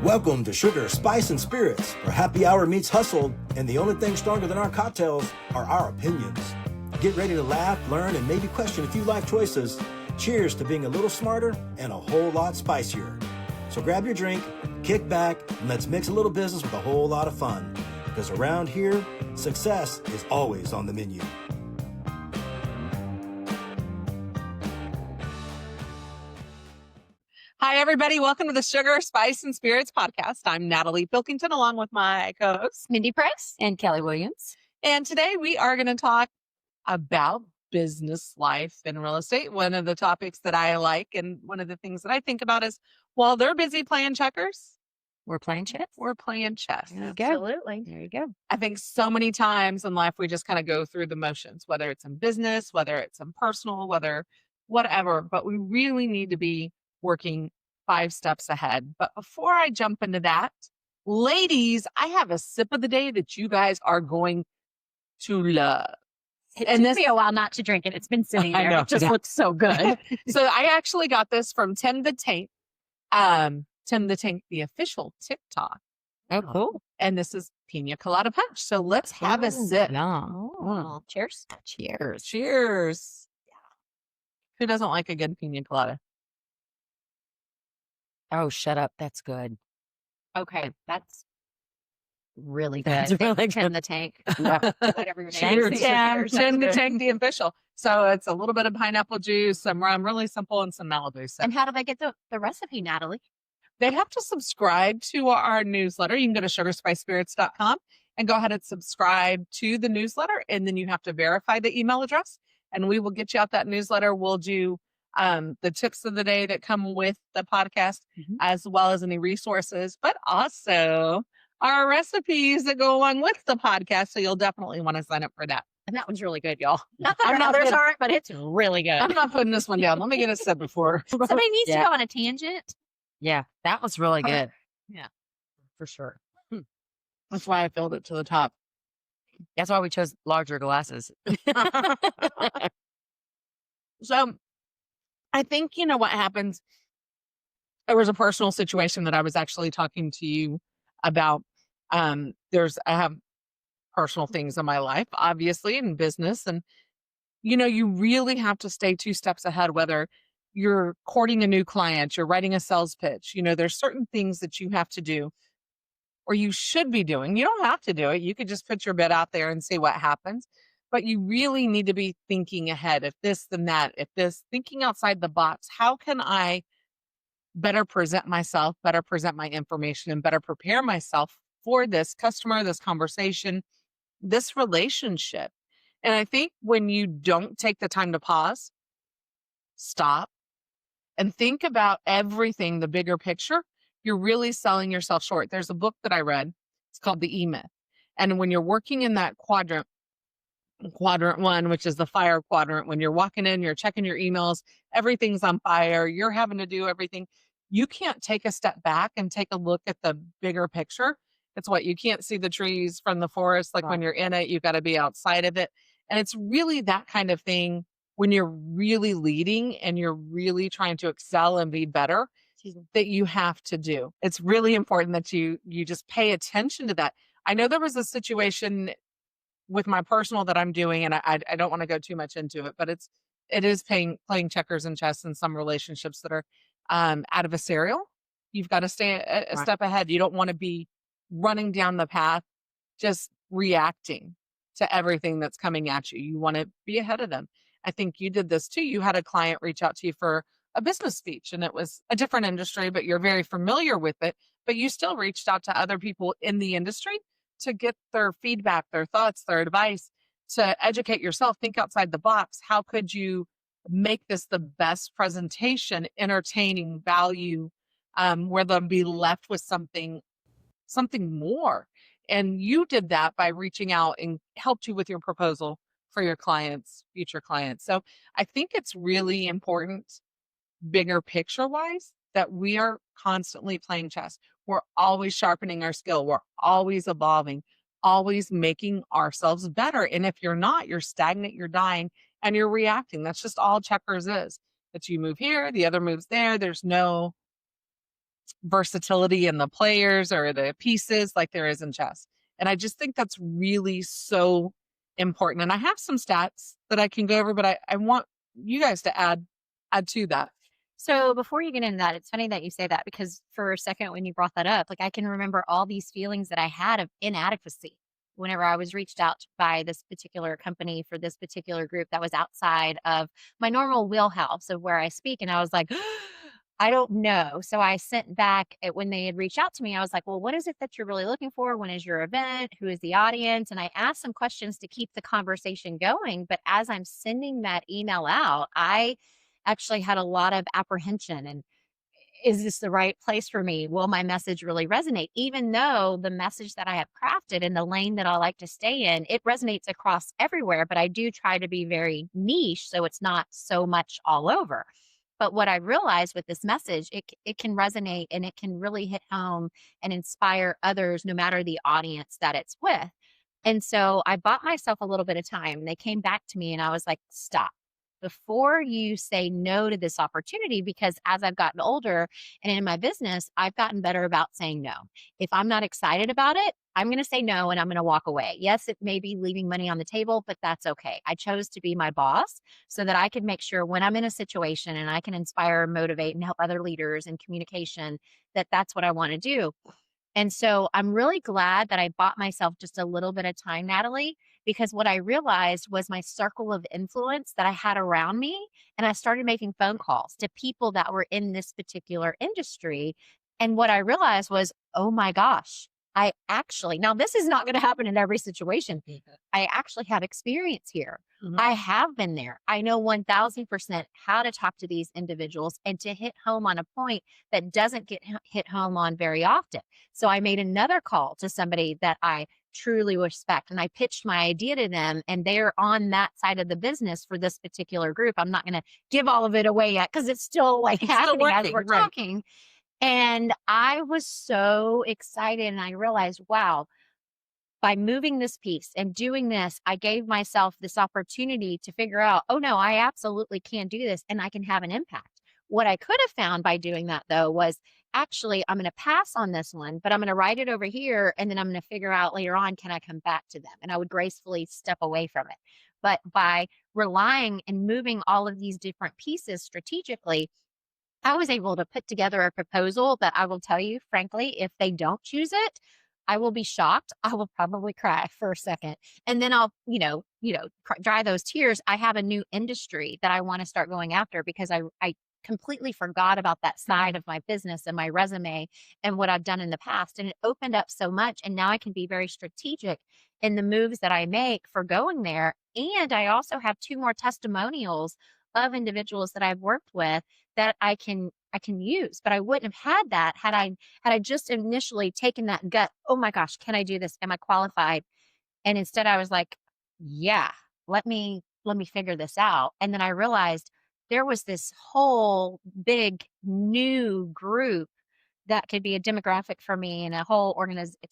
Welcome to Sugar, Spice, and Spirits, where happy hour meets hustle, and the only thing stronger than our cocktails are our opinions. Get ready to laugh, learn, and maybe question a few life choices. Cheers to being a little smarter and a whole lot spicier. So grab your drink, kick back, and let's mix a little business with a whole lot of fun. Because around here, success is always on the menu. Hi, everybody. Welcome to the Sugar, Spice, and Spirits podcast. I'm Natalie Pilkinton, along with my co-host, Mindy Price and Kelly Williams. And today we are going to talk about business life and real estate. One of the topics that I like and one of the things that I think about is while they're busy playing checkers, we're playing chess. We're playing chess. There you go. Absolutely. There you go. I think so many times in life, we just kind of go through the motions, whether it's in business, whether it's in personal, whether whatever, but we really need to be working 5 steps ahead. But before I jump into that, ladies, I have a sip of the day that you guys are going to love. It took me a while not to drink it. It's been sitting there. It just looks so good. So I actually got this from 10 the Tank. 10 the Tank, the official TikTok. Oh, cool. And this is Pina Colada Punch. So let's have a sip. Cheers. Cheers. Cheers. Who doesn't like a good Pina Colada? Oh, shut up. That's good. Okay, that's really good. That's really good. 10 the Tank. Yeah. Whatever your name Cheers. is. Yeah, 10 the Tank, the official. So it's a little bit of pineapple juice, some rum, really simple, and some Malibu. So And how do they get the recipe, Natalie? they have to subscribe to our newsletter. You can go to sugarspicespirits.com and go ahead and subscribe to the newsletter. And then you have to verify the email address and we will get you out that newsletter. We'll do the tips of the day that come with the podcast, as well as any resources, but also our recipes that go along with the podcast. So you'll definitely want to sign up for that. And that one's really good, y'all. Not I'm that not others good. aren't, but it's really good. I'm not putting this one down. Let me get a sip before. Somebody needs to Yeah. go on a tangent. Yeah, that was really good. Yeah. For sure. That's why I filled it to the top. That's why we chose larger glasses. So I think, you know, what happens, there was a personal situation that I was actually talking to you about. I have personal things in my life, obviously, in business. And, you know, you really have to stay 2 steps ahead, whether you're courting a new client, you're writing a sales pitch, you know, there's certain things that you have to do or you should be doing. You don't have to do it. You could just put your bid out there and see what happens. But you really need to be thinking ahead. If this, then that. If this, thinking outside the box. How can I better present myself, better present my information, and better prepare myself for this customer, this conversation, this relationship? And I think when you don't take the time to pause, stop, and think about everything, the bigger picture, you're really selling yourself short. There's a book that I read. It's called The E-Myth. And when you're working in that quadrant 1, which is the fire quadrant, when you're walking in, you're checking your emails, everything's on fire, you're having to do everything. You can't take a step back and take a look at the bigger picture. It's what you can't see the trees from the forest. Like when you're in it, you got to be outside of it. And it's really that kind of thing when you're really leading and you're really trying to excel and be better that you have to do. It's really important that you just pay attention to that. I know there was a situation with my personal that I'm doing, and I don't want to go too much into it, but it is playing checkers and chess in some relationships that are adversarial. You've got to stay a step ahead. You don't want to be running down the path, just reacting to everything that's coming at you. You want to be ahead of them. I think you did this too. You had a client reach out to you for a business speech, and it was a different industry, but you're very familiar with it, but you still reached out to other people in the industry to get their feedback, their thoughts, their advice, to educate yourself, think outside the box. How could you make this the best presentation, entertaining, value, where they'll be left with something more? And you did that by reaching out and helped you with your proposal for your clients, future clients. So I think it's really important, bigger picture wise, that we are constantly playing chess. We're always sharpening our skill. We're always evolving, always making ourselves better. And if you're not, you're stagnant, you're dying, and you're reacting. That's just all checkers is. That you move here, the other moves there. There's no versatility in the players or the pieces like there is in chess. And I just think that's really so important. And I have some stats that I can go over, but I want you guys to add to that. So before you get into that, it's funny that you say that, because for a second when you brought that up, like I can remember all these feelings that I had of inadequacy whenever I was reached out by this particular company for this particular group that was outside of my normal wheelhouse of where I speak. And I was like, I don't know. So I sent back when they had reached out to me, I was like, well, what is it that you're really looking for? When is your event? Who is the audience? And I asked some questions to keep the conversation going. But as I'm sending that email out, I actually had a lot of apprehension and, is this the right place for me? Will my message really resonate? Even though the message that I have crafted in the lane that I like to stay in, it resonates across everywhere, but I do try to be very niche so it's not so much all over. But what I realized with this message, it can resonate and it can really hit home and inspire others, no matter the audience that it's with. And so I bought myself a little bit of time. They came back to me and I was like, stop. Before you say no to this opportunity, because as I've gotten older and in my business, I've gotten better about saying no. If I'm not excited about it, I'm going to say no and I'm going to walk away. Yes, it may be leaving money on the table, but that's okay. I chose to be my boss so that I can make sure when I'm in a situation and I can inspire, motivate, and help other leaders in communication, that that's what I want to do. And so I'm really glad that I bought myself just a little bit of time, Natalie, because what I realized was my circle of influence that I had around me. And I started making phone calls to people that were in this particular industry. And what I realized was, oh my gosh, now this is not going to happen in every situation. I actually have experience here. Mhm. I have been there. I know 1000% how to talk to these individuals and to hit home on a point that doesn't get hit home on very often. So I made another call to somebody that I truly respect and I pitched my idea to them, and they're on that side of the business for this particular group. I'm not going to give all of it away yet because it's still like It's still happening as working, we're right. talking. And I was so excited and I realized, wow, by moving this piece and doing this, I gave myself this opportunity to figure out, oh no, I absolutely can do this and I can have an impact. What I could have found by doing that though was, actually, I'm going to pass on this one, but I'm going to write it over here. And then I'm going to figure out later on, can I come back to them? And I would gracefully step away from it. But by relying and moving all of these different pieces strategically, I was able to put together a proposal that I will tell you, frankly, if they don't choose it, I will be shocked. I will probably cry for a second. And then I'll, dry those tears. I have a new industry that I want to start going after because I completely forgot about that side of my business and my resume and what I've done in the past. And it opened up so much. And now I can be very strategic in the moves that I make for going there. And I also have 2 more testimonials of individuals that I've worked with that I can use, but I wouldn't have had that had I just initially taken that gut, oh my gosh, can I do this? Am I qualified? And instead I was like, yeah, let me figure this out. And then I realized there was this whole big new group that could be a demographic for me and a whole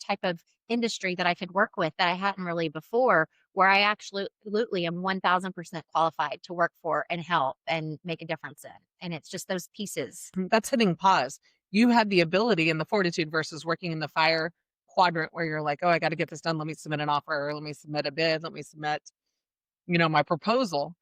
type of industry that I could work with that I hadn't really before, where I absolutely am 1000% qualified to work for and help and make a difference in. And it's just those pieces. That's hitting pause. You had the ability and the fortitude versus working in the fire quadrant where you're like, oh, I got to get this done. Let me submit an offer. Or let me submit a bid. Let me submit, my proposal.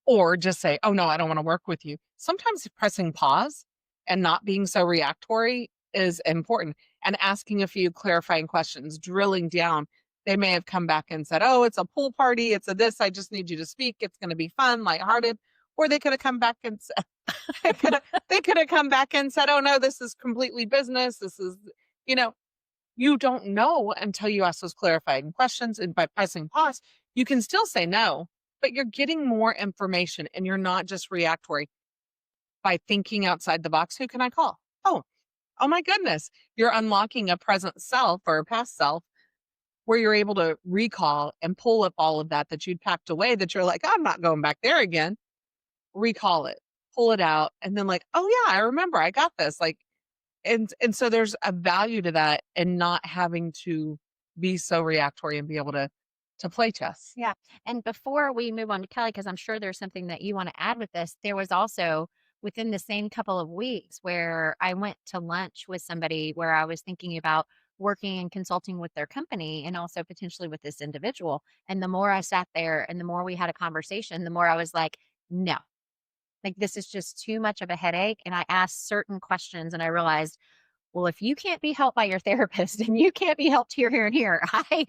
Or just say, oh no, I don't want to work with you. Sometimes pressing pause and not being so reactory is important, and asking a few clarifying questions, drilling down. They may have come back and said, oh, it's a pool party. It's a this. I just need you to speak. It's going to be fun, lighthearted. Or they could have come back and said, they could have come back and said, oh no, this is completely business. This is, you don't know until you ask those clarifying questions. And by pressing pause, you can still say no, but you're getting more information and you're not just reactory. By thinking outside the box, who can I call? Oh my goodness. You're unlocking a present self or a past self where you're able to recall and pull up all of that you'd packed away that you're like, I'm not going back there again. Recall it, pull it out. And then like, oh yeah, I remember I got this. Like, and so there's a value to that and not having to be so reactory and be able to play chess. Yeah. And before we move on to Kelly, because I'm sure there's something that you want to add with this, there was also within the same couple of weeks where I went to lunch with somebody where I was thinking about working and consulting with their company and also potentially with this individual. And the more I sat there and the more we had a conversation, the more I was like, no, like this is just too much of a headache. And I asked certain questions and I realized, well, if you can't be helped by your therapist and you can't be helped here, here, and here, I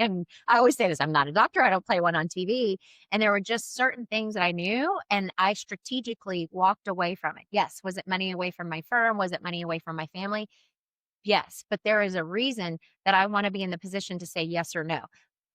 always say this, I'm not a doctor. I don't play one on TV. And there were just certain things that I knew and I strategically walked away from it. Yes. Was it money away from my firm? Was it money away from my family? Yes. But there is a reason that I want to be in the position to say yes or no.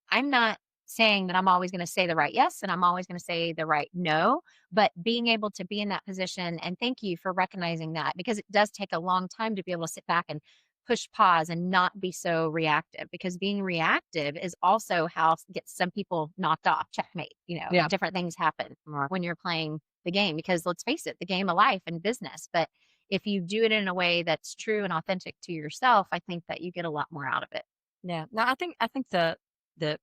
I'm not saying that I'm always going to say the right yes and I'm always going to say the right no, but being able to be in that position, and thank you for recognizing that because it does take a long time to be able to sit back and push pause and not be so reactive, because being reactive is also how gets some people knocked off, checkmate, Yeah. different things happen Right. when you're playing the game, because let's face it, the game of life and business. But if you do it in a way that's true and authentic to yourself, I think that you get a lot more out of it. Yeah. No, I think the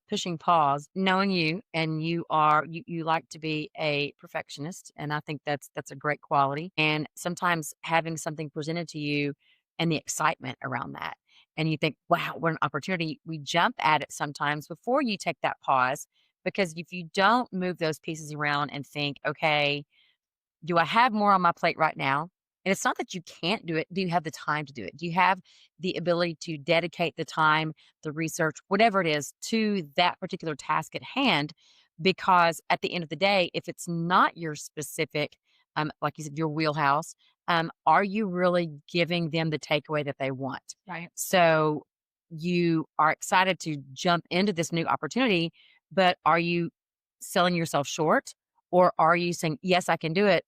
pushing pause, knowing you, and you like to be a perfectionist, and I think that's a great quality. And sometimes having something presented to you and the excitement around that, and you think, wow, what an opportunity. We jump at it sometimes before you take that pause, because if you don't move those pieces around and think, okay, do I have more on my plate right now? And it's not that you can't do it. Do you have the time to do it? Do you have the ability to dedicate the time, the research, whatever it is, to that particular task at hand? Because at the end of the day, if it's not your specific, like you said, your wheelhouse, are you really giving them the takeaway that they want? Right. So you are excited to jump into this new opportunity, but are you selling yourself short? Or are you saying, yes, I can do it,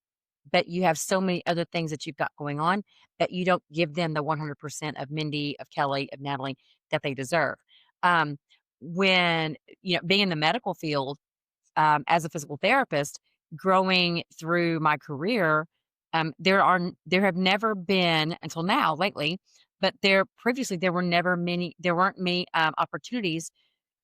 but you have so many other things that you've got going on that you don't give them the 100% of Mindy, of Kelly, of Natalie that they deserve. Um, when, being in the medical field, as a physical therapist, growing through my career, there have never been until now lately, but there weren't many opportunities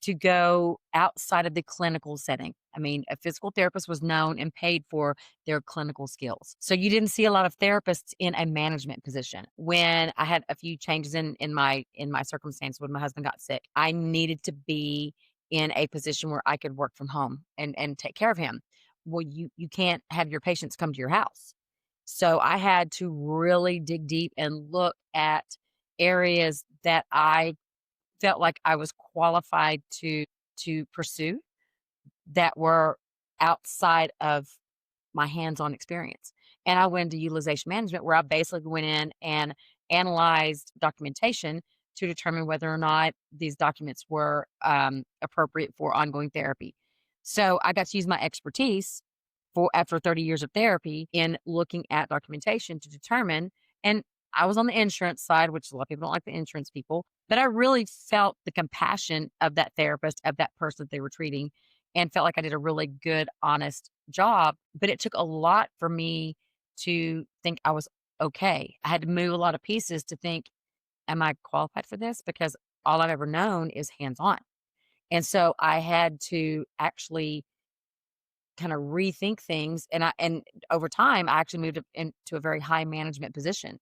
to go outside of the clinical setting. I mean, a physical therapist was known and paid for their clinical skills. So you didn't see a lot of therapists in a management position. When I had a few changes in my circumstance when my husband got sick, I needed to be in a position where I could work from home and take care of him. Well, you can't have your patients come to your house. So I had to really dig deep and look at areas that I felt like I was qualified to pursue that were outside of my hands-on experience. And I went into utilization management, where I basically went in and analyzed documentation to determine whether or not these documents were appropriate for ongoing therapy. So I got to use my expertise for after 30 years of therapy in looking at documentation to determine. And I was on the insurance side, which a lot of people don't like the insurance people, but I really felt the compassion of that therapist, of that person that they were treating, and felt like I did a really good, honest job. But it took a lot for me to think I was okay. I had to move a lot of pieces to think, am I qualified for this? Because all I've ever known is hands on. And so I had to actually kind of rethink things. And over time, I actually moved up into a very high management position.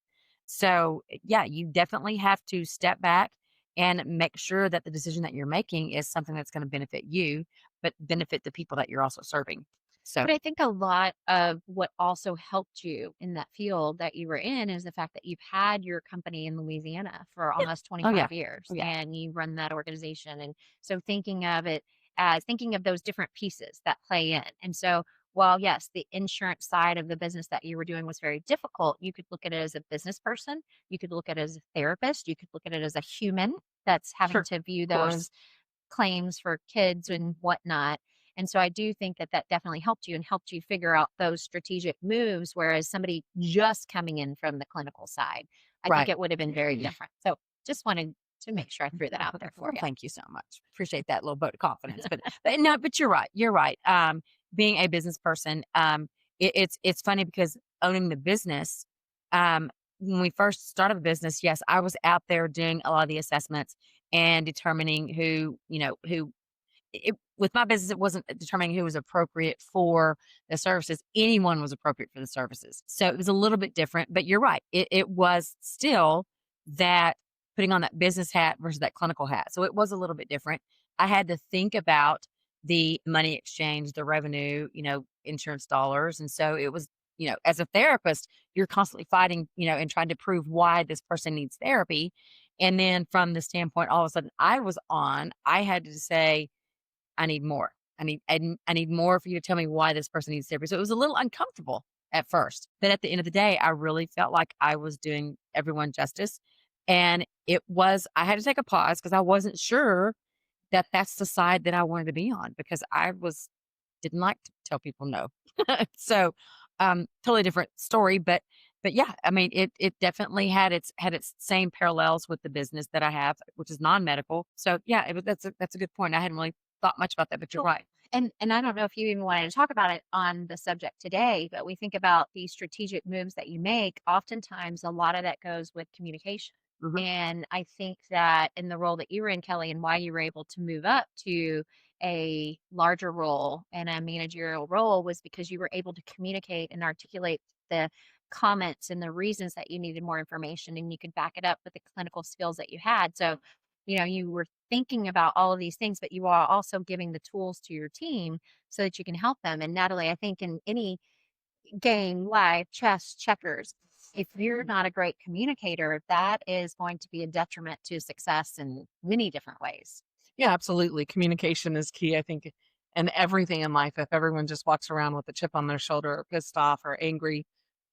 So yeah, you definitely have to step back and make sure that the decision that you're making is something that's going to benefit you, but benefit the people that you're also serving. So But I think a lot of what also helped you in that field that you were in is the fact that you've had your company in Louisiana for yeah. almost Oh yeah. 25 years Oh yeah. and you run that organization. And so thinking of it as thinking of those different pieces that play in. And so while yes, the insurance side of the business that you were doing was very difficult, you could look at it as a business person, you could look at it as a therapist, you could look at it as a human that's having Sure. to view Of course. those claims for kids and whatnot. And so I do think that that definitely helped you and helped you figure out those strategic moves. Whereas somebody just coming in from the clinical side, I think Right. it would have been very different. So just wanted to make sure I threw that out there for Well, you. thank you so much. Appreciate that little vote of confidence. But no, but you're right. You're right. Being a business person, it's funny because owning the business, when we first started the business, yes, I was out there doing a lot of the assessments and determining who with my business, it wasn't determining who was appropriate for the services. Anyone was appropriate for the services. So it was a little bit different, but you're right. It was still that putting on that business hat versus that clinical hat. So it was a little bit different. I had to think about the money exchange, the revenue, insurance dollars. And so it was, as a therapist, you're constantly fighting, and trying to prove why this person needs therapy. And then from the standpoint, all of a sudden I had to say, I need more. I need more for you to tell me why this person needs therapy. So it was a little uncomfortable at first, but at the end of the day, I really felt like I was doing everyone justice. And I had to take a pause because I wasn't sure that that's the side that I wanted to be on, because didn't like to tell people no. So, totally different story, but yeah, I mean, it definitely had its same parallels with the business that I have, which is non-medical. So yeah, that's a good point. I hadn't really thought much about that, but you're right. And I don't know if you even wanted to talk about it on the subject today, but we think about these strategic moves that you make. Oftentimes, a lot of that goes with communication. Mhm. And I think that in the role that you were in, Kelly, and why you were able to move up to a larger role and a managerial role was because you were able to communicate and articulate the comments and the reasons that you needed more information, and you could back it up with the clinical skills that you had. So, you were thinking about all of these things, but you are also giving the tools to your team so that you can help them. And Natalie, I think in any game, life, chess, checkers, if you're not a great communicator, that is going to be a detriment to success in many different ways. Yeah, absolutely. Communication is key, I think, in everything in life. If everyone just walks around with a chip on their shoulder, or pissed off or angry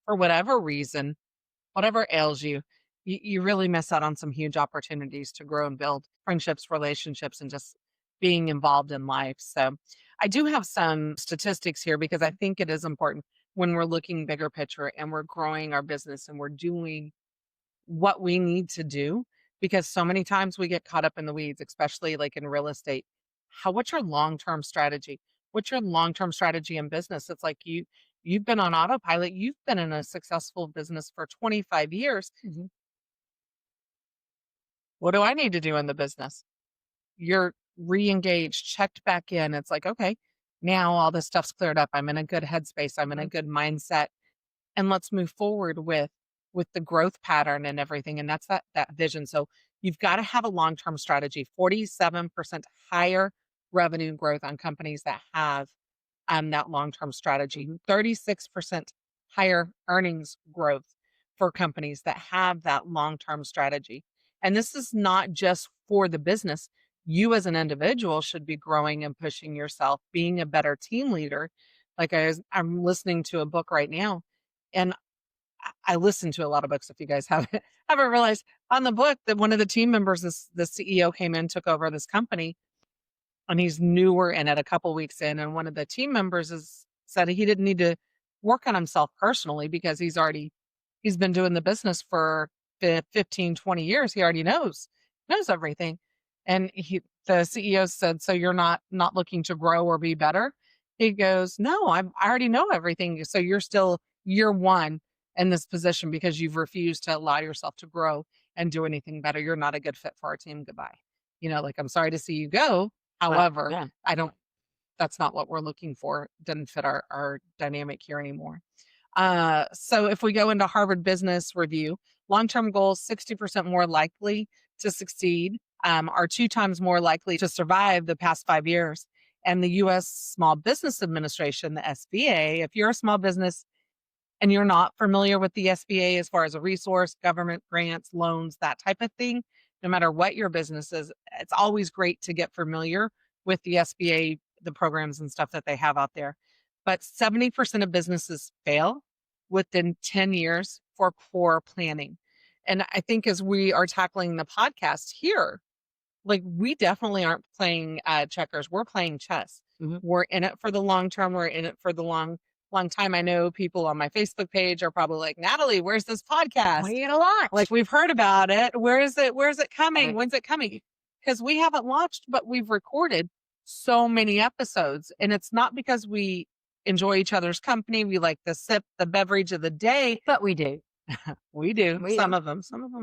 for whatever reason, whatever ails you, you really miss out on some huge opportunities to grow and build friendships, relationships, and just being involved in life. So I do have some statistics here because I think it is important when we're looking bigger picture and we're growing our business and we're doing what we need to do, because so many times we get caught up in the weeds, especially like in real estate. What's your long-term strategy? What's your long-term strategy in business? It's like you've been on autopilot. You've been in a successful business for 25 years. Mhm. What do I need to do in the business? You're re-engaged, checked back in. It's like, okay, now all this stuff's cleared up. I'm in a good headspace. I'm in a good mindset, and let's move forward with the growth pattern and everything. And that's that vision. So you've got to have a long-term strategy. 47% higher revenue growth on companies that have that long-term strategy. 36% higher earnings growth for companies that have that long-term strategy. And this is not just for the business. You as an individual should be growing and pushing yourself, being a better team leader. Like I'm listening to a book right now, and I listen to a lot of books. If you guys haven't realized, on the book that one of the team members, the CEO came in, took over this company, and he's newer in it, a couple weeks in. And one of the team members said he didn't need to work on himself personally because he's been doing the business for 15, 20 years. He already knows everything. And the CEO said, so you're not looking to grow or be better? He goes, no, I already know everything. So you're still year one in this position because you've refused to allow yourself to grow and do anything better. You're not a good fit for our team. Goodbye. I'm sorry to see you go. However, Yeah. that's not what we're looking for. Doesn't fit our dynamic here anymore. So if we go into Harvard Business Review, long-term goals, 60% more likely to succeed, are 2 times more likely to survive the past 5 years. And the U.S. Small Business Administration, the SBA, if you're a small business and you're not familiar with the SBA as far as a resource, government grants, loans, that type of thing, no matter what your business is, it's always great to get familiar with the SBA, the programs and stuff that they have out there. But 70% of businesses fail within 10 years for poor planning. And I think as we are tackling the podcast here, like we definitely aren't playing checkers. We're playing chess. Mhm. We're in it for the long term. We're in it for the long time. I know people on my Facebook page are probably like, Natalie, where's this podcast? When are you going to launch? Like, we've heard about it. Where is it? Where's it coming? Right. When's it coming? Because we haven't launched, but we've recorded so many episodes. And it's not because we enjoy each other's company. We like to sip the beverage of the day. But we do. We do. We Some do. of them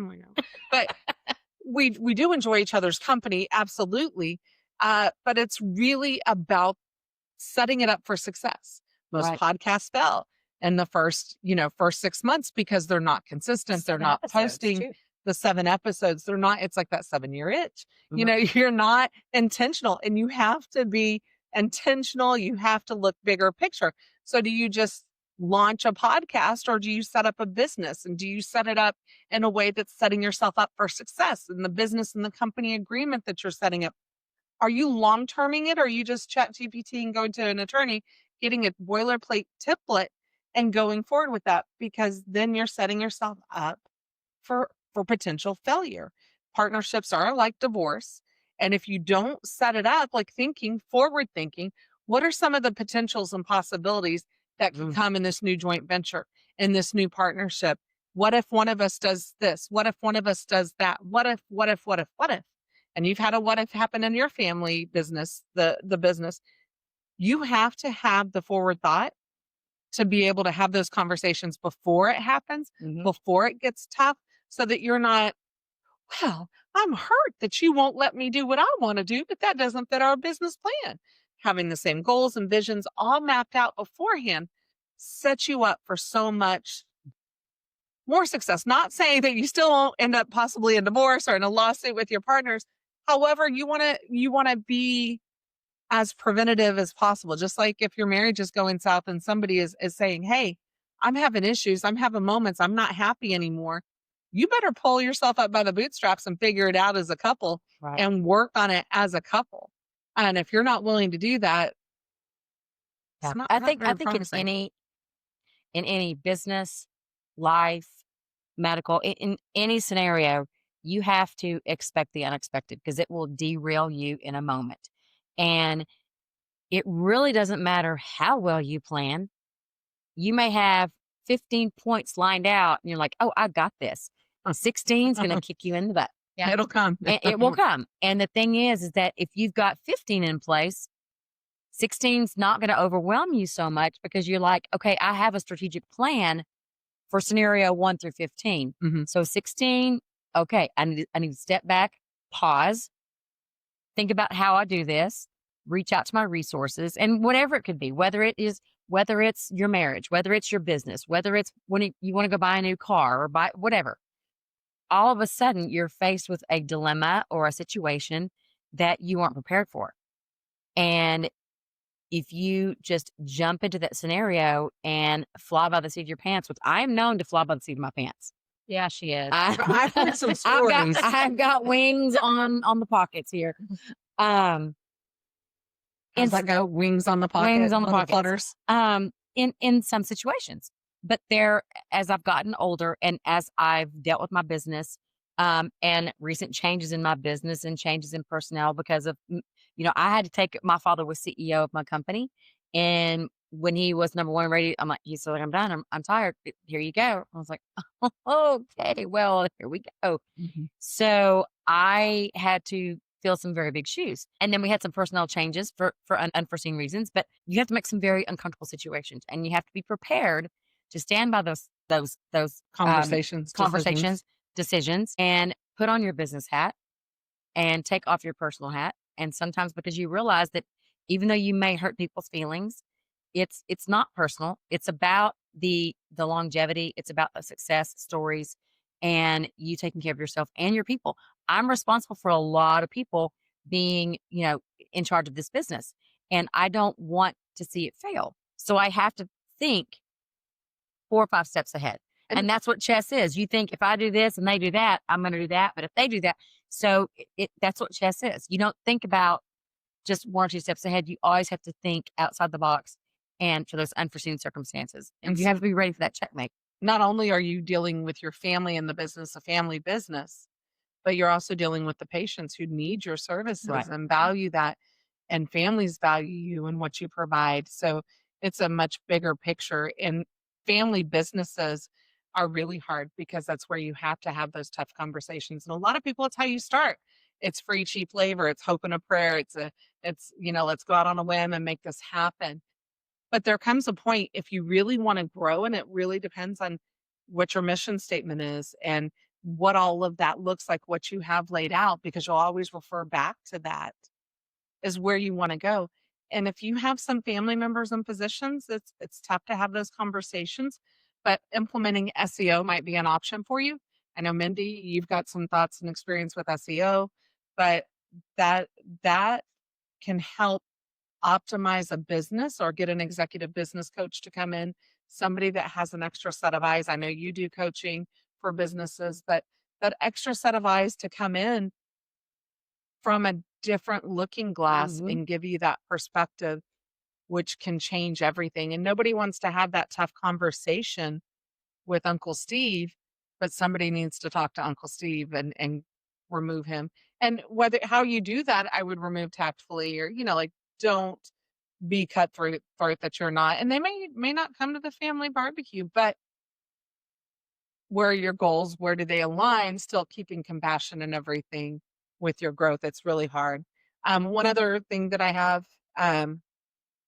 we know. But we do enjoy each other's company. Absolutely. But it's really about setting it up for success. Most Right. podcasts fail in the first 6 months because they're not consistent. They're 7 not episodes, posting too. the 7 episodes. They're not, it's like that 7-year itch. Mhm. You're not intentional, and you have to be intentional. You have to look bigger picture. So do you just launch a podcast, or do you set up a business, and do you set it up in a way that's setting yourself up for success in the business and the company agreement that you're setting up? Are you long-terming it, or are you just chat GPT and going to an attorney, getting a boilerplate template and going forward with that? Because then you're setting yourself up for potential failure. Partnerships are like divorce. And if you don't set it up, like forward thinking, what are some of the potentials and possibilities that could come in this new joint venture, in this new partnership? What if one of us does this? What if one of us does that? What if, what if, what if, what if? And you've had a what if happen in your family business, the business. You have to have the forward thought to be able to have those conversations before it happens, Mhm. before it gets tough, so that you're not, well, I'm hurt that you won't let me do what I want to do, but that doesn't fit our business plan. Having the same goals and visions all mapped out beforehand sets you up for so much more success. Not saying that you still won't end up possibly in divorce or in a lawsuit with your partners. However, you want to be as preventative as possible. Just like if your marriage is going south and somebody is saying, hey, I'm having issues, I'm having moments, I'm not happy anymore. You better pull yourself up by the bootstraps and figure it out as a couple Right. and work on it as a couple. And if you're not willing to do that, Yeah. it's not, I not think very in promising. any business, life, medical, in any scenario, you have to expect the unexpected because it will derail you in a moment. And it really doesn't matter how well you plan. You may have 15 points lined out and you're like, "Oh, I got this." 16 is going to kick you in the butt. Yeah. It'll come. And it will come. And the thing is that if you've got 15 in place, 16's not going to overwhelm you so much because you're like, okay, I have a strategic plan for scenario 1 through 15. Mhm. So 16, okay, I need to step back, pause, think about how I do this, reach out to my resources, and whatever it could be, whether it's your marriage, whether it's your business, whether it's when you want to go buy a new car or buy whatever. All of a sudden, you're faced with a dilemma or a situation that you aren't prepared for. And if you just jump into that scenario and fly by the seat of your pants, which I am known to fly by the seat of my pants. Yeah, she is. I've heard some stories. I've got wings on the pockets here. How's that go? Wings on the pocket, Wings on the little pockets. flutters. In some situations. But as I've gotten older and as I've dealt with my business, and recent changes in my business and changes in personnel because of, I had to my father was CEO of my company. And when he was number one ready, I'm like, he's like, I'm done. I'm tired. Here you go. I was like, okay, well, here we go. Mhm. So I had to fill some very big shoes. And then we had some personnel changes for unforeseen reasons, but you have to make some very uncomfortable situations and you have to be prepared to stand by those Conversations, decisions, and put on your business hat and take off your personal hat. And sometimes because you realize that even though you may hurt people's feelings, it's not personal. It's about the longevity. It's about the success stories and you taking care of yourself and your people. I'm responsible for a lot of people being, in charge of this business. And I don't want to see it fail. So I have to think 4 or 5 steps ahead. And that's what chess is. You think if I do this and they do that, I'm going to do that. But if they do that, so that's what chess is. You don't think about just 1 or 2 steps ahead. You always have to think outside the box and for those unforeseen circumstances. And you have to be ready for that checkmate. Not only are you dealing with your family and the business, a family business, but you're also dealing with the patients who need your services Right. and value that, and families value you and what you provide. So it's a much bigger picture. And family businesses are really hard because that's where you have to have those tough conversations. And a lot of people, it's how you start. It's free, cheap labor. It's hope and a prayer. It's let's go out on a whim and make this happen. But there comes a point if you really want to grow, and it really depends on what your mission statement is and what all of that looks like, what you have laid out, because you'll always refer back to that. is where you want to go. And if you have some family members in positions, it's tough to have those conversations, but implementing SEO might be an option for you. I know, Mindy, you've got some thoughts and experience with SEO, but that can help optimize a business, or get an executive business coach to come in, somebody that has an extra set of eyes. I know you do coaching for businesses, but that extra set of eyes to come in from a different looking glass and give you that perspective, which can change everything. And nobody wants to have that tough conversation with Uncle Steve, but somebody needs to talk to Uncle Steve and remove him. And how you do that, I would remove tactfully, or, like, don't be cutthroat that you're not. And they may not come to the family barbecue, but where are your goals? Where do they align? Still keeping compassion and everything with your growth. It's really hard. One other thing that I have,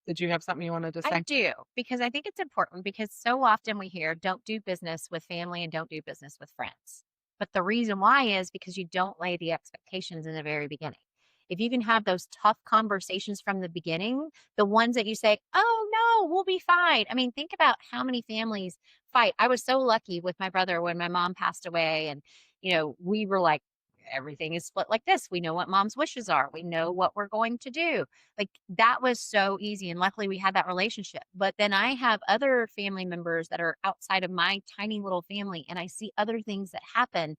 did you have something you wanted to say? I do, because I think it's important, because so often we hear don't do business with family and don't do business with friends. But the reason why is because you don't lay the expectations in the very beginning. If you can have those tough conversations from the beginning, the ones that you say, oh no, we'll be fine. I mean, think about how many families fight. I was so lucky with my brother when my mom passed away, and, we were like, everything is split like this. We know what mom's wishes are. We know what we're going to do. Like, that was so easy. And luckily we had that relationship. But then I have other family members that are outside of my tiny little family, and I see other things that happen.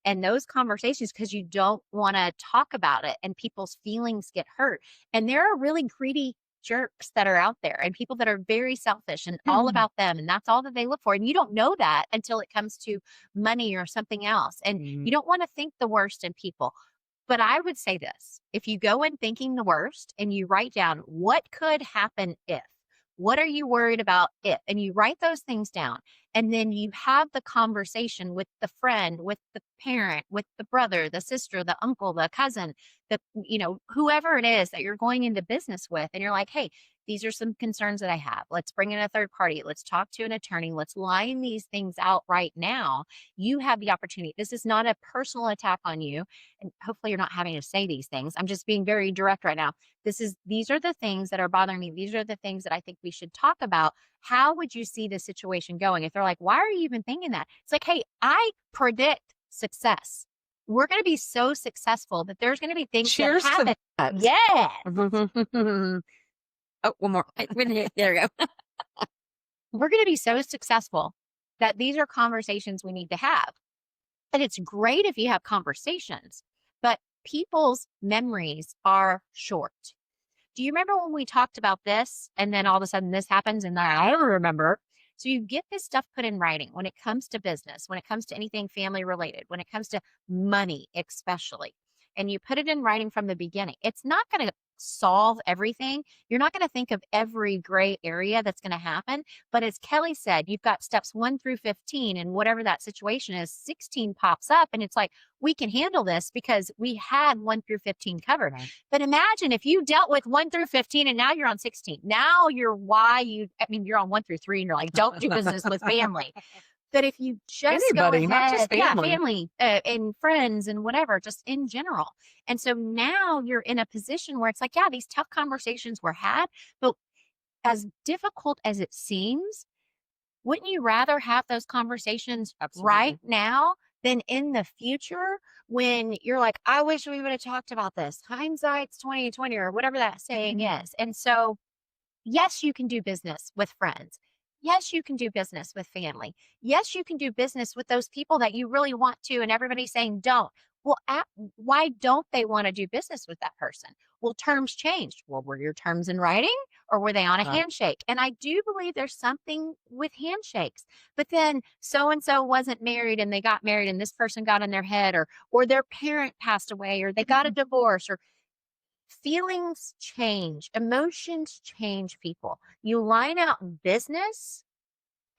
And those conversations, because you don't want to talk about it and people's feelings get hurt. And there are really greedy jerks that are out there, and people that are very selfish and all about them. And that's all that they look for. And you don't know that until it comes to money or something else. And you don't want to think the worst in people. But I would say this: if you go in thinking the worst and you write down what could happen if, what are you worried about if, and you write those things down, and then you have the conversation with the friend, with the parent, with the brother, the sister, the uncle, the cousin, whoever it is that you're going into business with, and you're like, hey, these are some concerns that I have. Let's bring in a third party. Let's talk to an attorney. Let's line these things out right now. You have the opportunity. This is not a personal attack on you. And hopefully you're not having to say these things. I'm just being very direct right now. These are the things that are bothering me. These are the things that I think we should talk about. How would you see the situation going? If they're like, why are you even thinking that? It's like, hey, I predict success. We're going to be so successful that there's going to be things Cheers that happen. to that. Yeah. Oh, one more. There we go. We're going to be so successful that these are conversations we need to have. And it's great if you have conversations, but people's memories are short. Do you remember when we talked about this, and then all of a sudden this happens and I don't remember? So you get this stuff put in writing when it comes to business, when it comes to anything family related, when it comes to money, especially, and you put it in writing from the beginning. It's not going to solve everything. You're not going to think of every gray area that's going to happen. But as Kelly said, you've got steps 1 through 15, and whatever that situation is, 16 pops up, and it's like, we can handle this because we had 1 through 15 covered. Right. But imagine if you dealt with 1 through 15 and now you're on 16. Now you're you're on 1 through 3 and you're like, don't do business with family. But if you just anybody, go ahead, not just family, family and friends and whatever, just in general. And so now you're in a position where it's like, yeah, these tough conversations were had, but as difficult as it seems, wouldn't you rather have those conversations right now than in the future when you're like, I wish we would have talked about this. Hindsight's 20/20 or whatever that saying is. And so, yes, you can do business with friends. Yes, you can do business with family. Yes, you can do business with those people that you really want to, and everybody's saying don't. Well, why don't they want to do business with that person? Well, terms changed. Well, were your terms in writing, or were they on a handshake? And I do believe there's something with handshakes. But then so-and-so wasn't married and they got married and this person got in their head, or their parent passed away, or they got a divorce, or feelings change, emotions change people. You line out business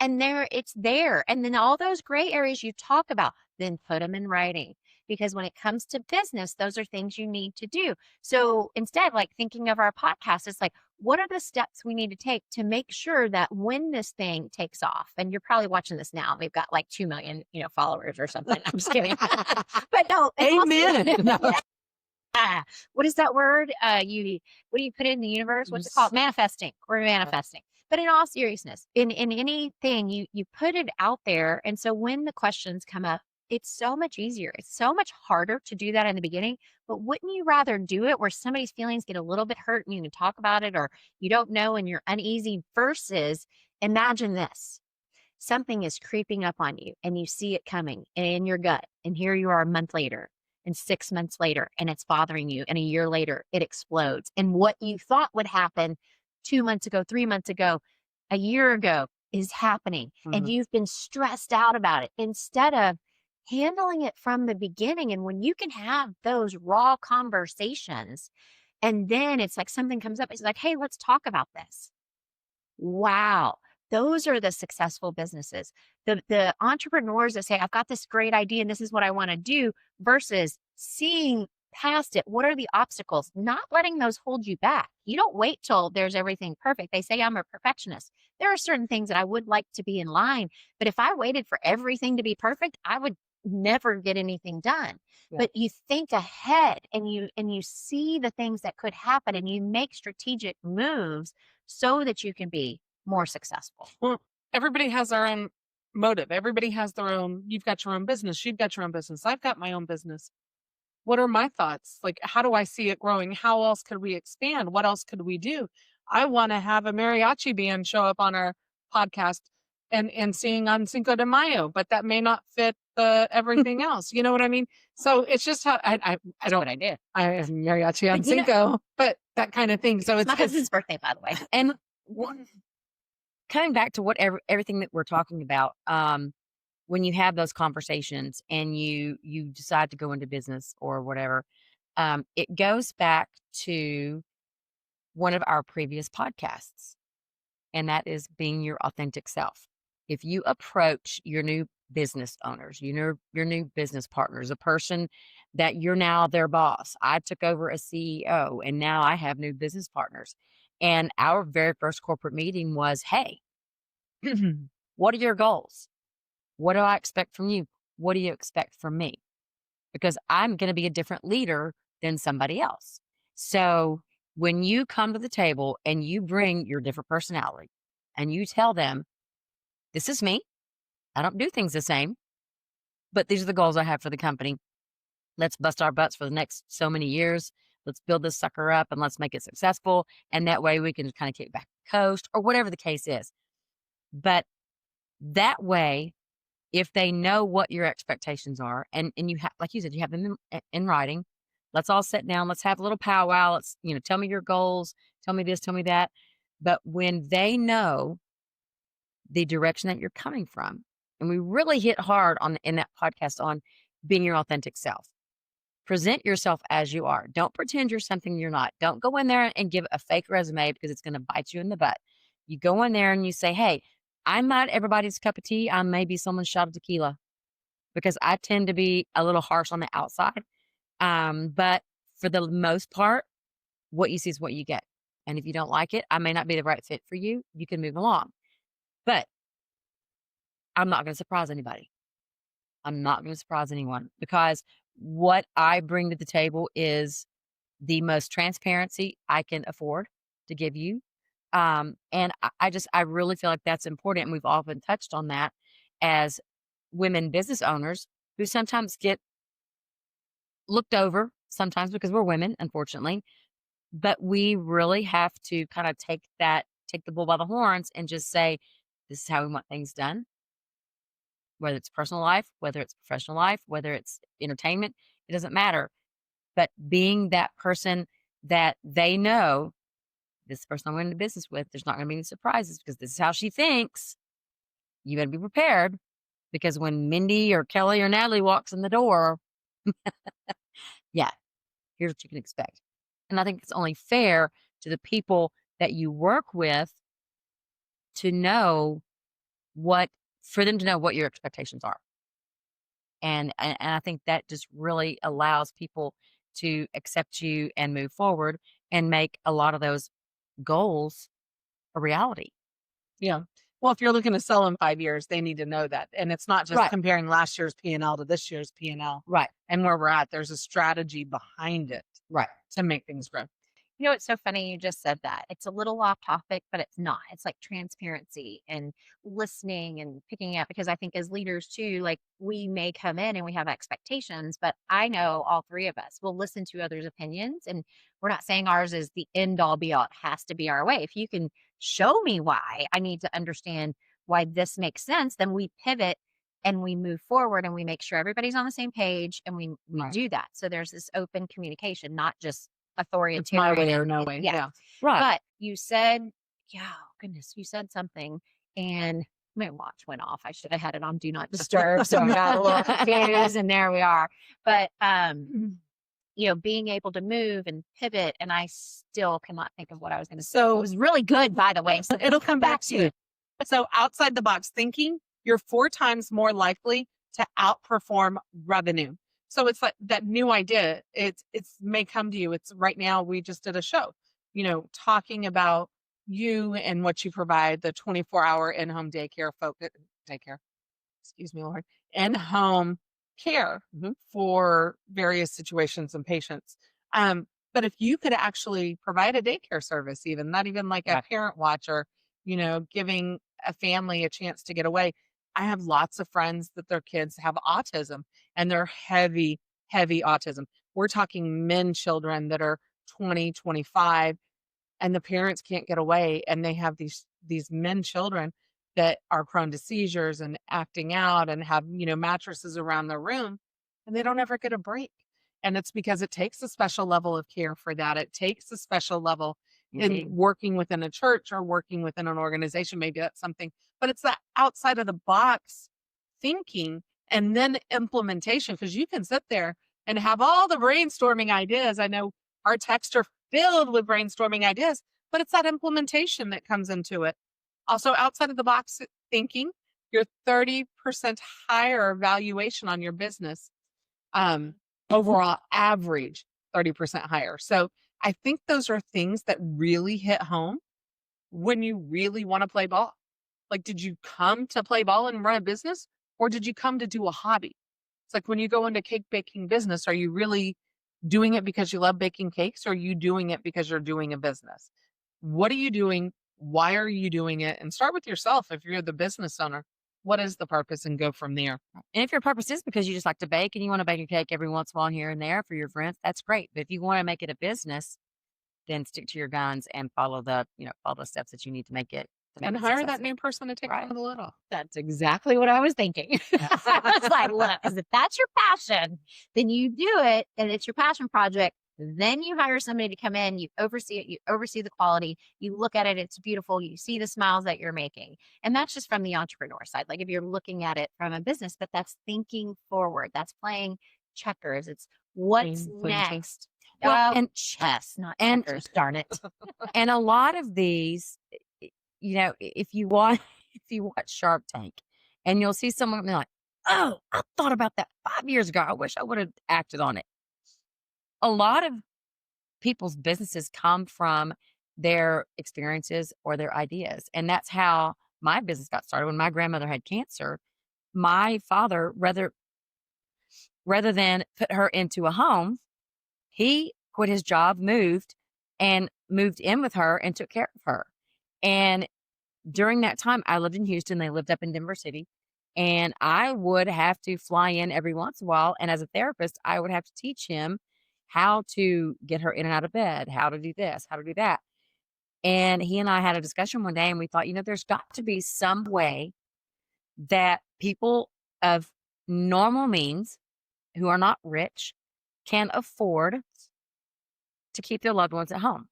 and it's there. And then all those gray areas you talk about, then put them in writing. Because when it comes to business, those are things you need to do. So instead, like thinking of our podcast, it's like, what are the steps we need to take to make sure that when this thing takes off, and you're probably watching this now, we've got like 2 million, followers or something. I'm just kidding. But no. Amen. what is that word? What do you put in the universe? What's it called? Manifesting. We're manifesting. But in all seriousness, in anything, you put it out there. And so when the questions come up, it's so much easier. It's so much harder to do that in the beginning. But wouldn't you rather do it where somebody's feelings get a little bit hurt and you can talk about it, or you don't know and you're uneasy, versus imagine this. Something is creeping up on you and you see it coming in your gut. And here you are a month later and 6 months later, and it's bothering you. And a year later, it explodes. And what you thought would happen 2 months ago, 3 months ago, a year ago is happening. And you've been stressed out about it instead of handling it from the beginning. And when you can have those raw conversations, and then it's like something comes up, it's like, hey, let's talk about this. Wow. Those are the successful businesses. The entrepreneurs that say, I've got this great idea and this is what I want to do, versus seeing past it. What are the obstacles? Not letting those hold you back. You don't wait till there's everything perfect. They say I'm a perfectionist. There are certain things that I would like to be in line, but if I waited for everything to be perfect, I would never get anything done. Yeah. But you think ahead and you see the things that could happen, and you make strategic moves so that you can be more successful. Well, everybody has their own motive. Everybody has their own. You've got your own business. You've got your own business. I've got my own business. What are my thoughts? Like, how do I see it growing? How else could we expand? What else could we do? I want to have a mariachi band show up on our podcast and sing on Cinco de Mayo, but that may not fit everything else. You know what I mean? So it's just how I don't. What I did. I have mariachi on Cinco, but that kind of thing. So It's it's my husband's birthday, by the way. And coming back to everything that we're talking about, when you have those conversations and you decide to go into business or whatever, it goes back to one of our previous podcasts, and that is being your authentic self. If you approach your new business owners, your new business partners, a person that you're now their boss. I took over as CEO and now I have new business partners. And our very first corporate meeting was, hey, what are your goals? What do I expect from you? What do you expect from me? Because I'm going to be a different leader than somebody else. So when you come to the table and you bring your different personality and you tell them, this is me. I don't do things the same, but these are the goals I have for the company. Let's bust our butts for the next so many years. Let's build this sucker up and let's make it successful. And that way we can kind of kick back the coast or whatever the case is. But that way, if they know what your expectations are, and you have, like you said, you have them in writing, let's all sit down, let's have a little powwow. Let's, tell me your goals, tell me this, tell me that. But when they know the direction that you're coming from, and we really hit hard in that podcast on being your authentic self. Present yourself as you are. Don't pretend you're something you're not. Don't go in there and give a fake resume because it's going to bite you in the butt. You go in there and you say, hey, I'm not everybody's cup of tea. I may be someone's shot of tequila, because I tend to be a little harsh on the outside. But for the most part, what you see is what you get. And if you don't like it, I may not be the right fit for you. You can move along. But I'm not going to surprise anybody. I'm not going to surprise anyone, because what I bring to the table is the most transparency I can afford to give you. And I really feel like that's important. And we've often touched on that as women business owners who sometimes get looked over, sometimes because we're women, unfortunately. But we really have to kind of take the bull by the horns and just say, this is how we want things done. Whether it's personal life, whether it's professional life, whether it's entertainment, it doesn't matter. But being that person that they know, this person I'm going into business with, there's not going to be any surprises because this is how she thinks. You better be prepared, because when Mindy or Kelly or Natalie walks in the door, yeah, here's what you can expect. And I think it's only fair to the people that you work with to know for them to know what your expectations are. And I think that just really allows people to accept you and move forward and make a lot of those goals a reality. Yeah. Well, if you're looking to sell in 5 years, they need to know that. And it's not just Right. comparing last year's P&L to this year's P&L Right. and where we're at. There's a strategy behind it. Right. to make things grow. You know, it's so funny you just said that. It's a little off topic, but it's not. It's like transparency and listening and picking up because I think as leaders too, like we may come in and we have expectations, but I know all three of us will listen to others' opinions and we're not saying ours is the end all be all. It has to be our way. If you can show me why I need to understand why this makes sense, then we pivot and we move forward and we make sure everybody's on the same page and we Right. do that. So there's this open communication, not just It's my authoritarian. way or no way. Yeah. Yeah. Right. But you said, yeah, oh goodness, you said something and my watch went off. I should have had it on do not disturb. So I got a little confused and there we are. But you know, being able to move and pivot, and I still cannot think of what I was going to say. It So was really good, by the way. So it'll come back to you. So outside the box thinking, you're 4 times more likely to outperform revenue. So it's like that new idea. It's may come to you. It's right now. We just did a show, you know, talking about you and what you provide, the 24-hour in-home daycare focus, excuse me, Lord, in-home care for various situations and patients. But if you could actually provide a daycare service, even not even like a Right. parent watcher, you know, giving a family a chance to get away. I have lots of friends that their kids have autism and they're heavy autism. We're talking men children that are 20, 25, and the parents can't get away and they have these men children that are prone to seizures and acting out and have, you know, mattresses around their room and they don't ever get a break. And it's because it takes a special level of care for that. It takes a special level Indeed. in working within a church or working within an organization. Maybe that's something, but it's that outside of the box thinking and then implementation, because you can sit there and have all the brainstorming ideas. I know our texts are filled with brainstorming ideas, but it's that implementation that comes into it. Also, outside of the box thinking, your 30% higher valuation on your business, overall average 30% higher. So I think those are things that really hit home when you really want to play ball. Like, did you come to play ball and run a business, or did you come to do a hobby? It's like when you go into cake baking business, are you really doing it because you love baking cakes, or are you doing it because you're doing a business? What are you doing? Why are you doing it? And start with yourself. If you're the business owner, what is the purpose, and go from there. And if your purpose is because you just like to bake and you want to bake a cake every once in a while here and there for your friends, that's great. But if you want to make it a business, then stick to your guns and follow the steps that you need to make it. And hire that new person to take Right. on the little. That's exactly what I was thinking. I was like, look, because if that's your passion, then you do it and it's your passion project. Then you hire somebody to come in, you oversee it, you oversee the quality, you look at it, it's beautiful, you see the smiles that you're making. And that's just from the entrepreneur side. Like if you're looking at it from a business, but that's thinking forward, that's playing checkers. It's what's Playing chess. next. Well, Well, and- chess, not and- checkers, darn it. And a lot of these, you know, if you watch Shark Tank, and you'll see someone be like, "Oh, I thought about that 5 years ago. I wish I would have acted on it." A lot of people's businesses come from their experiences or their ideas, and that's how my business got started. When my grandmother had cancer, my father, rather than put her into a home, he quit his job, moved in with her and took care of her. And during that time, I lived in Houston. They lived up in Denver City. And I would have to fly in every once in a while. And as a therapist, I would have to teach him how to get her in and out of bed, how to do this, how to do that. And he and I had a discussion one day and we thought, you know, there's got to be some way that people of normal means who are not rich can afford to keep their loved ones at home.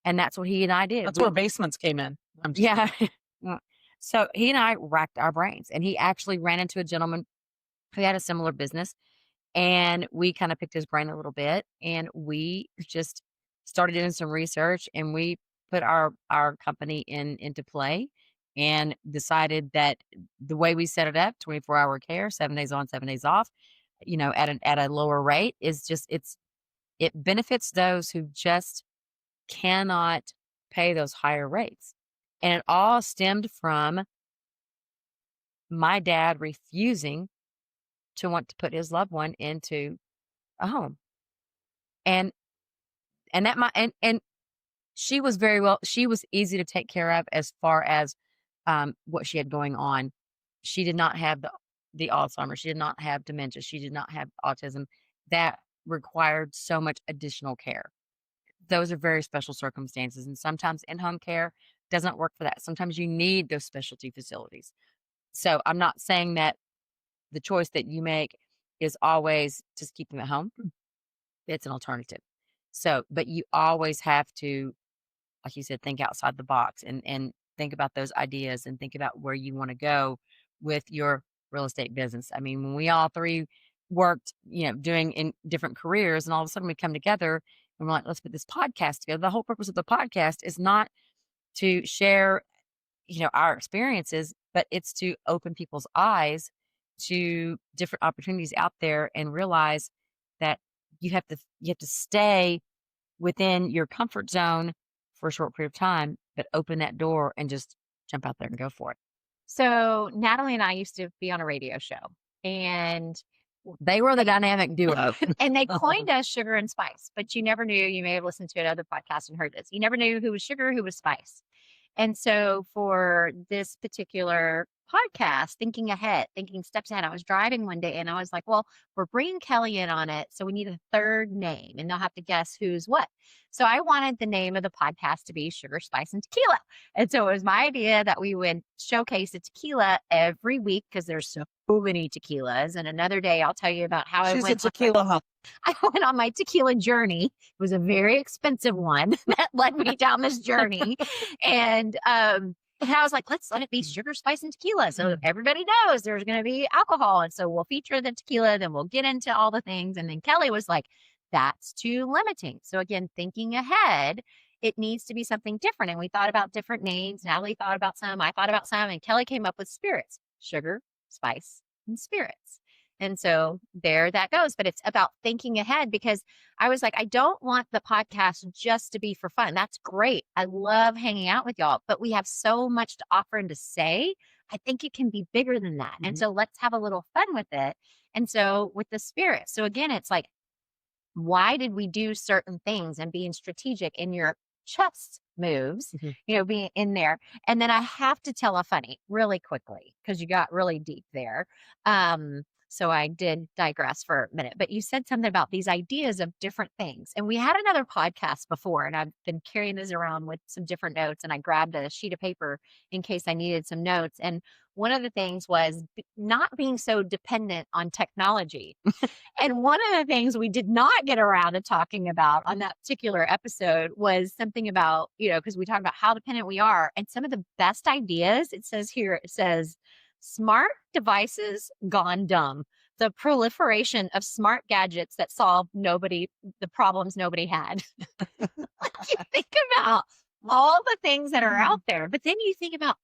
And that's what he and I did. That's where basements came in. I'm just Yeah. So he and I racked our brains, and he actually ran into a gentleman who had a similar business, and we kind of picked his brain a little bit, and we just started doing some research, and we put our company into play and decided that the way we set it up, 24-hour care, 7 days on, 7 days off, you know, at a lower rate, is just it benefits those who just cannot pay those higher rates. And it all stemmed from my dad refusing to want to put his loved one into a home. And And that might, and she was she was easy to take care of as far as what she had going on. She did not have the Alzheimer's. She did not have dementia. She did not have autism. That required so much additional care. Those are very special circumstances. And sometimes in-home care doesn't work for that. Sometimes you need those specialty facilities. So I'm not saying that the choice that you make is always just keep them at home. It's an alternative. So, but you always have to, like you said, think outside the box and think about those ideas and think about where you want to go with your real estate business. I mean, when we all three worked, doing in different careers, and all of a sudden we come together and we're like, let's put this podcast together. The whole purpose of the podcast is not to share, our experiences, but it's to open people's eyes to different opportunities out there and realize that you have to stay within your comfort zone for a short period of time, but open that door and just jump out there and go for it. So Natalie and I used to be on a radio show, and they were the dynamic duo. And they coined us Sugar and Spice, but you never knew. You may have listened to another podcast and heard this. You never knew who was sugar, who was spice. And so for this particular podcast, thinking ahead, thinking steps ahead, I was driving one day and I was like, well, we're bringing Kelly in on it. So we need a third name and they'll have to guess who's what. So I wanted the name of the podcast to be Sugar, Spice, and Tequila. And so it was my idea that we would showcase a tequila every week because there's so many tequilas. And another day I'll tell you about how I went on my tequila journey. It was a very expensive one that led me down this journey. And I was like, let's let it be Sugar, Spice, and Tequila. So everybody knows there's going to be alcohol. And so we'll feature the tequila, then we'll get into all the things. And then Kelly was like, that's too limiting. So again, thinking ahead, it needs to be something different. And we thought about different names. Natalie thought about some, I thought about some, and Kelly came up with spirits, sugar, spice, and spirits. And so there that goes. But it's about thinking ahead because I was like, I don't want the podcast just to be for fun. That's great. I love hanging out with y'all, but we have so much to offer and to say. I think it can be bigger than that. And so let's have a little fun with it. And so with the spirit. So again, it's like, why did we do certain things and being strategic in your chess moves, being in there. And then I have to tell a funny really quickly because you got really deep there. So I did digress for a minute, but you said something about these ideas of different things. And we had another podcast before, and I've been carrying this around with some different notes, and I grabbed a sheet of paper in case I needed some notes. And one of the things was not being so dependent on technology. And one of the things we did not get around to talking about on that particular episode was something about, because we talked about how dependent we are. And some of the best ideas, it says, smart devices gone dumb. The proliferation of smart gadgets that solve the problems nobody had. You think about all the things that are out there, but then you think about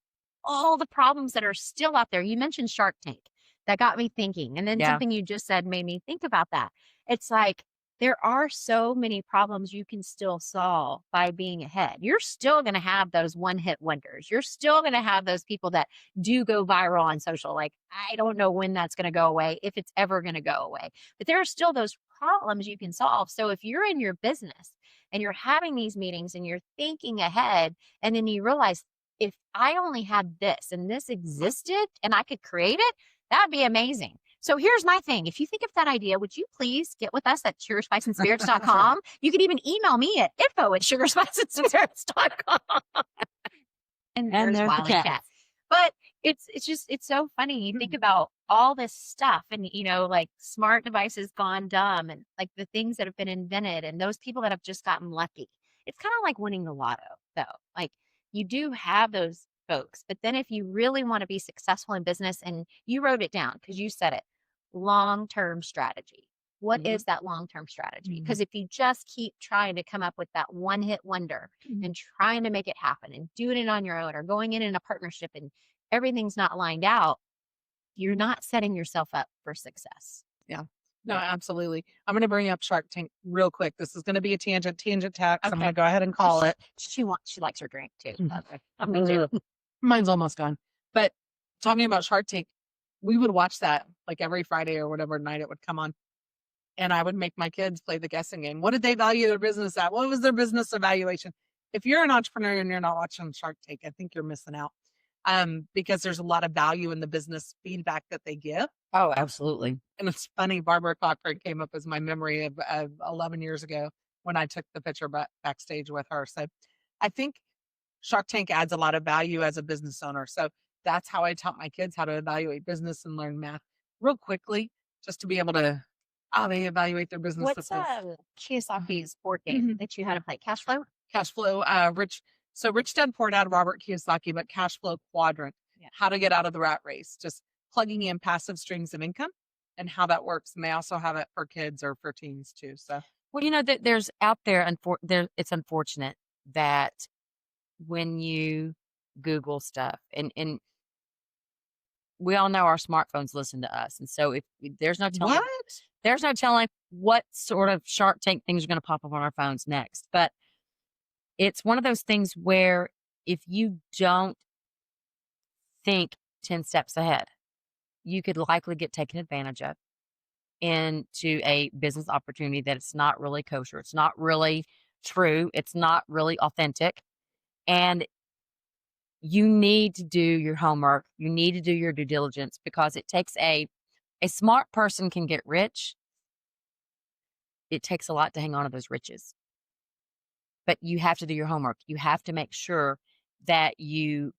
all the problems that are still out there. You mentioned Shark Tank. That got me thinking. And then something you just said made me think about that. It's like, there are so many problems you can still solve by being ahead. You're still going to have those one-hit wonders. You're still going to have those people that do go viral on social. Like, I don't know when that's going to go away, if it's ever going to go away. But there are still those problems you can solve. So if you're in your business and you're having these meetings and you're thinking ahead, and then you realize, if I only had this and this existed and I could create it, that'd be amazing. So here's my thing. If you think of that idea, would you please get with us at sugarspiceandspirits.com? You can even email me at info@sugarspiceandspirits.com. And there's Wiley Chat. But it's so funny. You think about all this stuff and, like smart devices gone dumb and like the things that have been invented and those people that have just gotten lucky. It's kind of like winning the lotto, though. Like, you do have those folks. But then if you really want to be successful in business, and you wrote it down because you said it, long-term strategy. What is that long-term strategy? Because if you just keep trying to come up with that one-hit wonder and trying to make it happen and doing it on your own or going in a partnership and everything's not lined out, you're not setting yourself up for success. Yeah. No, absolutely. I'm going to bring up Shark Tank real quick. This is going to be a tangent tax. Okay. I'm going to go ahead and call it. She likes her drink too. Me too. Mine's almost gone. But talking about Shark Tank, we would watch that like every Friday or whatever night it would come on. And I would make my kids play the guessing game. What did they value their business at? What was their business evaluation? If you're an entrepreneur and you're not watching Shark Tank, I think you're missing out. Because there's a lot of value in the business feedback that they give. Oh, absolutely. And it's funny, Barbara Cochran came up as my memory of 11 years ago when I took the picture backstage with her. So I think Shark Tank adds a lot of value as a business owner. So that's how I taught my kids how to evaluate business and learn math real quickly, just to be able to, they evaluate their business. What's Kiyosaki's board game that you had to play? Cashflow? Cashflow, Rich Dad Poor Dad, Robert Kiyosaki, but Cashflow quadrant, how to get out of the rat race, just plugging in passive streams of income and how that works. And they also have it for kids or for teens too. So, well, there's out there, it's unfortunate that when you Google stuff and we all know our smartphones listen to us. And so if there's no telling what sort of Shark Tank things are going to pop up on our phones next. But it's one of those things where if you don't think 10 steps ahead, you could likely get taken advantage of into a business opportunity that it's not really kosher. It's not really true. It's not really authentic. And you need to do your homework. You need to do your due diligence, because it takes a smart person can get rich. It takes a lot to hang on to those riches. But you have to do your homework. You have to make sure that you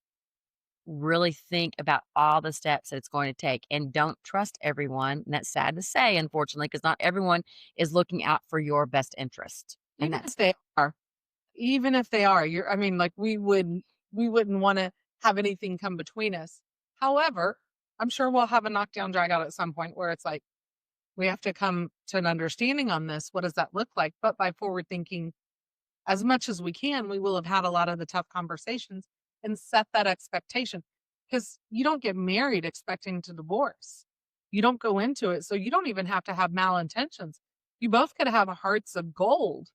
really think about all the steps that it's going to take, and don't trust everyone. And that's sad to say, unfortunately, because not everyone is looking out for your best interest. And Even if they are, we wouldn't want to have anything come between us. However, I'm sure we'll have a knockdown drag out at some point where it's like, we have to come to an understanding on this. What does that look like? But by forward thinking, as much as we can, we will have had a lot of the tough conversations and set that expectation, because you don't get married expecting to divorce. You don't go into it. So you don't even have to have malintentions. You both could have hearts of gold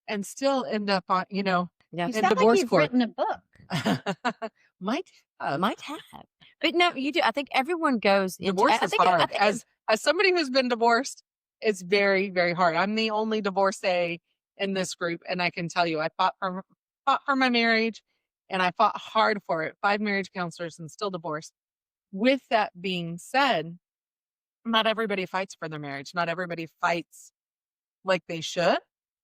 and still end up on, You in sound divorce like you've court. written a book. Might have. But no, you do. I think everyone goes into divorce I is think- I hard. think As somebody who's been divorced, it's very, very hard. I'm the only divorcee in this group, and I can tell you, I fought for my marriage, and I fought hard for it. 5 marriage counselors and still divorced. With that being said, not everybody fights for their marriage. Not everybody fights like they should,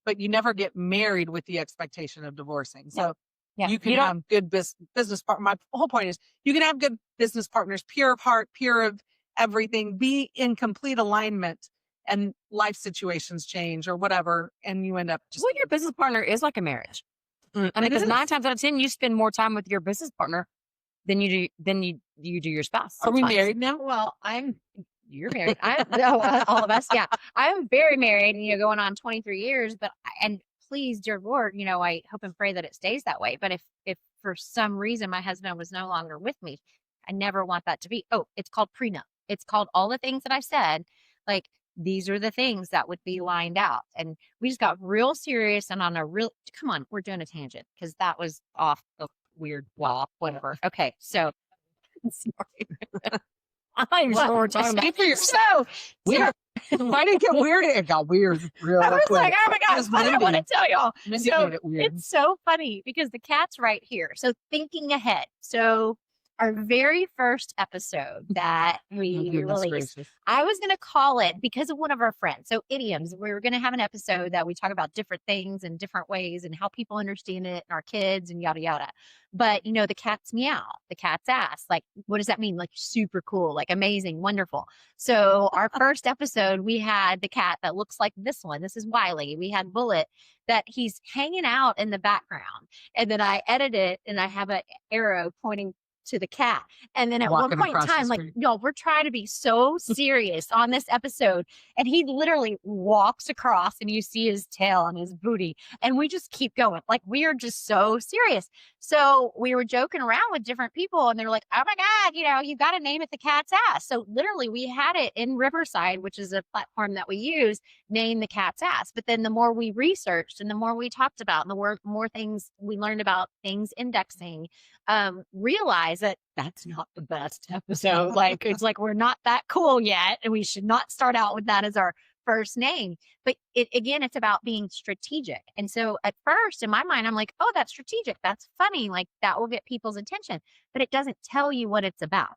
but you never get married with the expectation of divorcing. So you can have good business partners. My whole point is you can have good business partners, pure of heart, pure of everything, be in complete alignment, and life situations change or whatever, and you end up just. Well, your business partner is like a marriage. Because 9 times out of 10, you spend more time with your business partner than you do your spouse. Are we married now? Well, you're married. All of us. Yeah. I'm very married, going on 23 years, and please, dear Lord, I hope and pray that it stays that way. But if for some reason my husband was no longer with me, I never want that to be. Oh, it's called prenup. It's called all the things that I said. Like, these are the things that would be lined out. And we just got real serious and on a real, come on, we're doing a tangent because that was off the weird wall, whatever. Okay. So sorry. I'm not even sure what we're talking about. Speak for yourself. Weird. Why did it get weird? It got weird real I was quick. like, oh my gosh, what do I want to tell y'all? Mindy So made it weird. it's so funny because the cat's right here. So thinking ahead. So our very first episode that we Goodness released, gracious. I was going to call it because of one of our friends. So idioms, we were going to have an episode that we talk about different things and different ways and how people understand it and our kids and yada, yada. But the cat's meow, the cat's ass, like, what does that mean? Like super cool, like amazing, wonderful. So our first episode, we had the cat that looks like this one. This is Wiley. We had Bullet that he's hanging out in the background. And then I edit it and I have an arrow pointing to the cat. And then at Walking one point in across the time, like, street. y'all, we're trying to be so serious on this episode. And he literally walks across and you see his tail and his booty. And we just keep going. Like, we are just so serious. So we were joking around with different people and they're like, oh my God, you got to name it the cat's ass. So literally we had it in Riverside, which is a platform that we use, name the cat's ass. But then the more we researched and the more we talked about and the more things we learned about things indexing, realize that that's not the best episode. Like, it's like, we're not that cool yet. And we should not start out with that as our first name. But it's about being strategic. And so at first in my mind, I'm like, oh, that's strategic. That's funny. Like that will get people's attention, but it doesn't tell you what it's about.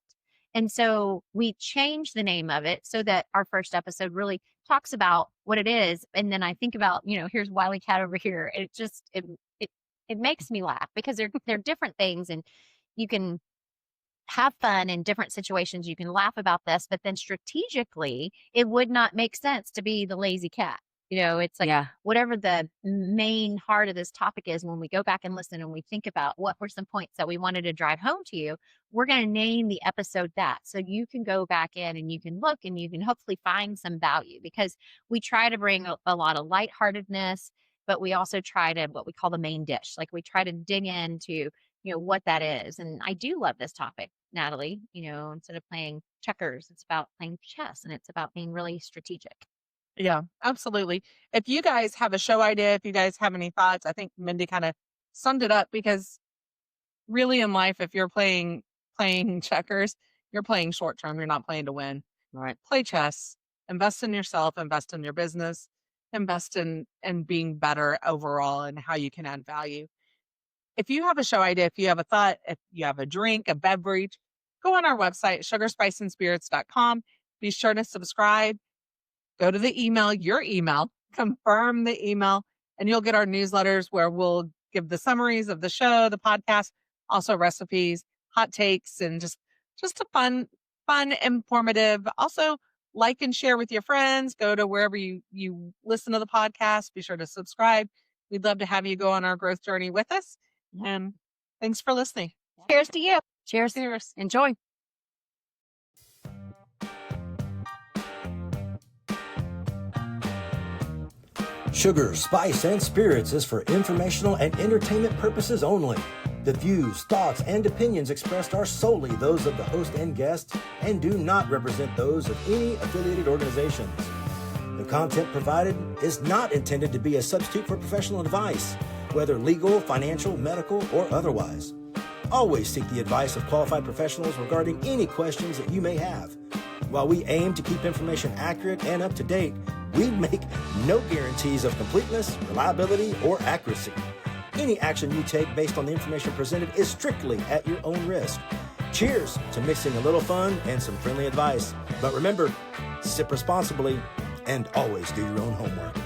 And so we changed the name of it so that our first episode really talks about what it is. And then I think about, here's Wily Cat over here. And it makes me laugh because they're different things, and you can have fun in different situations. You can laugh about this, but then strategically, it would not make sense to be the lazy cat. It's like whatever the main heart of this topic is, when we go back and listen and we think about what were some points that we wanted to drive home to you, we're going to name the episode that. So you can go back in and you can look and you can hopefully find some value, because we try to bring a lot of lightheartedness, but we also try to what we call the main dish. Like we try to dig into, what that is. And I do love this topic, Natalie. Instead of playing checkers, it's about playing chess, and it's about being really strategic. Yeah, absolutely. If you guys have a show idea, if you guys have any thoughts, I think Mindy kind of summed it up, because really in life, if you're playing checkers, you're playing short term. You're not playing to win. Right. Play chess, invest in yourself, invest in your business, invest in being better overall and how you can add value. If you have a show idea, if you have a thought, if you have a drink, a beverage, go on our website, sugarspiceandspirits.com. Be sure to subscribe. Go to the email, your email, confirm the email, and you'll get our newsletters where we'll give the summaries of the show, the podcast, also recipes, hot takes, and just a fun, informative. Also, like and share with your friends. Go to wherever you listen to the podcast. Be sure to subscribe. We'd love to have you go on our growth journey with us. And thanks for listening. Cheers to you. Cheers. Cheers. Enjoy. Sugar, Spice, and Spirits is for informational and entertainment purposes only. The views, thoughts, and opinions expressed are solely those of the host and guests and do not represent those of any affiliated organizations. The content provided is not intended to be a substitute for professional advice, whether legal, financial, medical, or otherwise. Always seek the advice of qualified professionals regarding any questions that you may have. While we aim to keep information accurate and up to date, we make no guarantees of completeness, reliability, or accuracy. Any action you take based on the information presented is strictly at your own risk. Cheers to mixing a little fun and some friendly advice. But remember, sip responsibly and always do your own homework.